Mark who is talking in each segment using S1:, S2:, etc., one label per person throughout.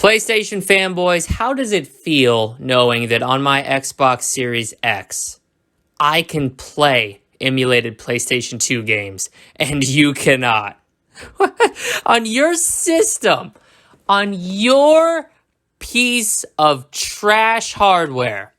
S1: PlayStation fanboys, how does it feel knowing that on my Xbox Series X, I can play emulated PlayStation 2 games and you cannot? On your system, on your piece of trash hardware,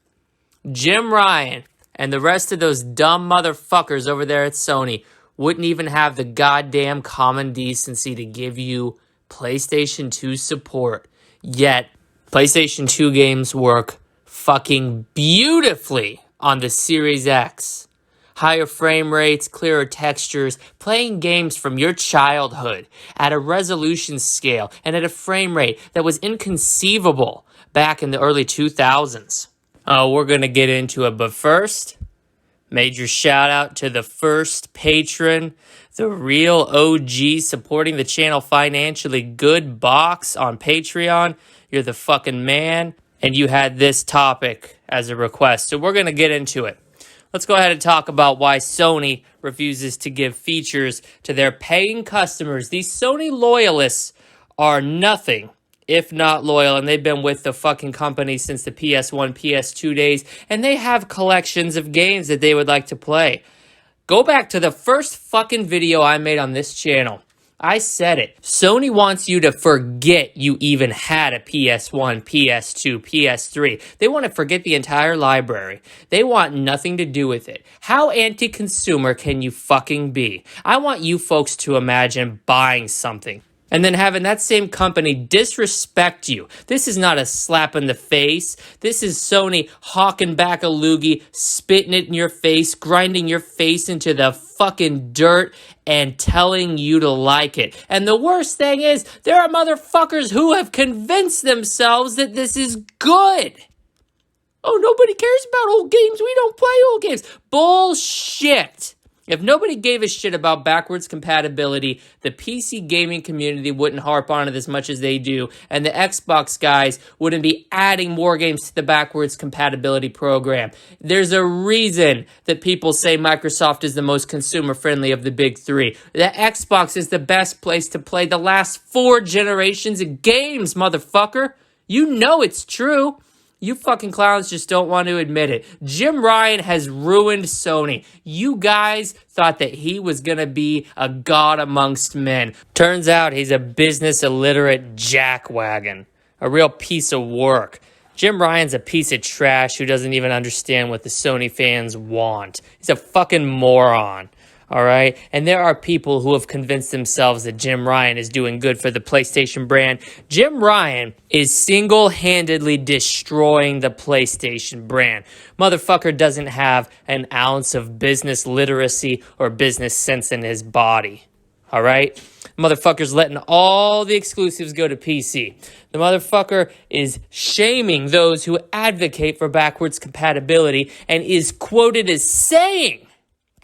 S1: Jim Ryan and the rest of those dumb motherfuckers over there at Sony wouldn't even have the goddamn common decency to give you PlayStation 2 support. Yet, PlayStation 2 games work fucking beautifully on the Series X. Higher frame rates, clearer textures, playing games from your childhood at a resolution scale and at a frame rate that was inconceivable back in the early 2000s. Oh, we're going to get into it, but first, major shout out to the first patron, the real OG supporting the channel financially, Good Box on Patreon. You're the fucking man, and you had this topic as a request, so we're going to get into it. Let's go ahead and talk about why Sony refuses to give features to their paying customers. These Sony loyalists are nothing if not loyal, and they've been with the fucking company since the PS1, PS2 days, and they have collections of games that they would like to play. Go back to the first fucking video I made on this channel. I said it. Sony wants you to forget you even had a PS1, PS2, PS3. They want to forget the entire library. They want nothing to do with it. How anti-consumer can you fucking be? I want you folks to imagine buying something and then having that same company disrespect you. This is not a slap in the face. This is Sony hawking back a loogie, spitting it in your face, grinding your face into the fucking dirt, and telling you to like it. And the worst thing is, there are motherfuckers who have convinced themselves that this is good. Oh, nobody cares about old games. We don't play old games. Bullshit. If nobody gave a shit about backwards compatibility, the PC gaming community wouldn't harp on it as much as they do, and the Xbox guys wouldn't be adding more games to the backwards compatibility program. There's a reason that people say Microsoft is the most consumer-friendly of the big three. The Xbox is the best place to play the last 4 generations of games, motherfucker. You know it's true. You fucking clowns just don't want to admit it. Jim Ryan has ruined Sony. You guys thought that he was going to be a god amongst men. Turns out he's a business illiterate jackwagon. A real piece of work. Jim Ryan's a piece of trash who doesn't even understand what the Sony fans want. He's a fucking moron. All right. And there are people who have convinced themselves that Jim Ryan is doing good for the PlayStation brand. Jim Ryan is single-handedly destroying the PlayStation brand. Motherfucker doesn't have an ounce of business literacy or business sense in his body. All right. Motherfucker's letting all the exclusives go to PC. The motherfucker is shaming those who advocate for backwards compatibility and is quoted as saying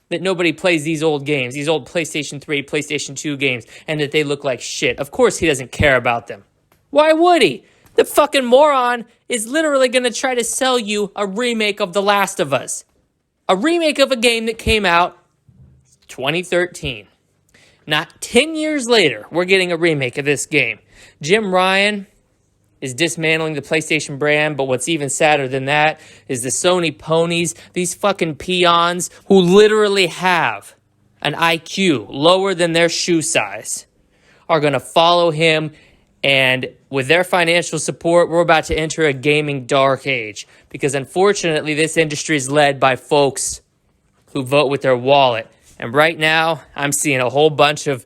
S1: that nobody plays these old games, these old PlayStation 3, PlayStation 2 games, and that they look like shit. Of course he doesn't care about them. Why would he? The fucking moron is literally going to try to sell you a remake of The Last of Us. A remake of a game that came out 2013. Not 10 years later, we're getting a remake of this game. Jim Ryan is dismantling the PlayStation brand, but what's even sadder than that is the Sony ponies, these fucking peons who literally have an IQ lower than their shoe size, are going to follow him, and with their financial support, we're about to enter a gaming dark age, because unfortunately this industry is led by folks who vote with their wallet, and right now I'm seeing a whole bunch of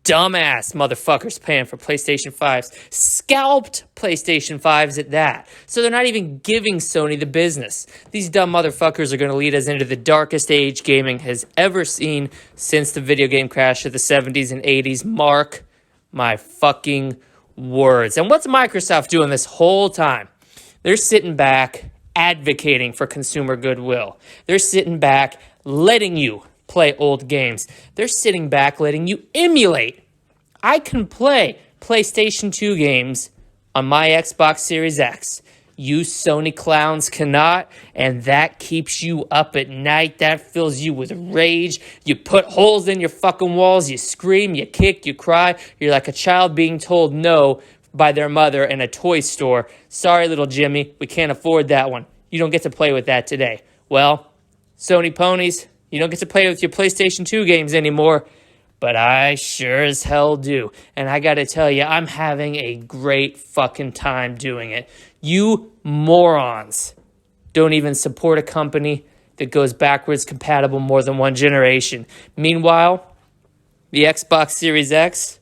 S1: dumbass motherfuckers paying for PlayStation 5s. Scalped PlayStation 5s at that. So they're not even giving Sony the business. These dumb motherfuckers are going to lead us into the darkest age gaming has ever seen since the video game crash of the 70s and 80s. Mark my fucking words. And what's Microsoft doing this whole time? They're sitting back advocating for consumer goodwill. They're sitting back letting you play old games. They're sitting back letting you emulate. I can play PlayStation 2 games on my Xbox Series X. You Sony clowns cannot, and that keeps you up at night. That fills you with rage. You put holes in your fucking walls. You scream, you kick, you cry. You're like a child being told no by their mother in a toy store. Sorry, little Jimmy, we can't afford that one. You don't get to play with that today. Well, Sony ponies, you don't get to play with your PlayStation 2 games anymore, but I sure as hell do. And I gotta tell you, I'm having a great fucking time doing it. You morons don't even support a company that goes backwards compatible more than one generation. Meanwhile, the Xbox Series X,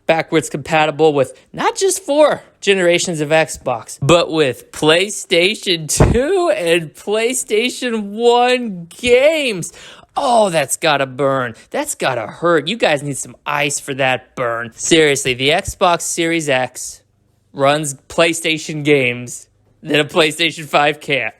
S1: backwards compatible with not just 4 generations of Xbox, but with PlayStation 2 and PlayStation 1 games. Oh, that's gotta burn. That's gotta hurt. You guys need some ice for that burn. Seriously, the Xbox Series X runs PlayStation games that a PlayStation 5 can't.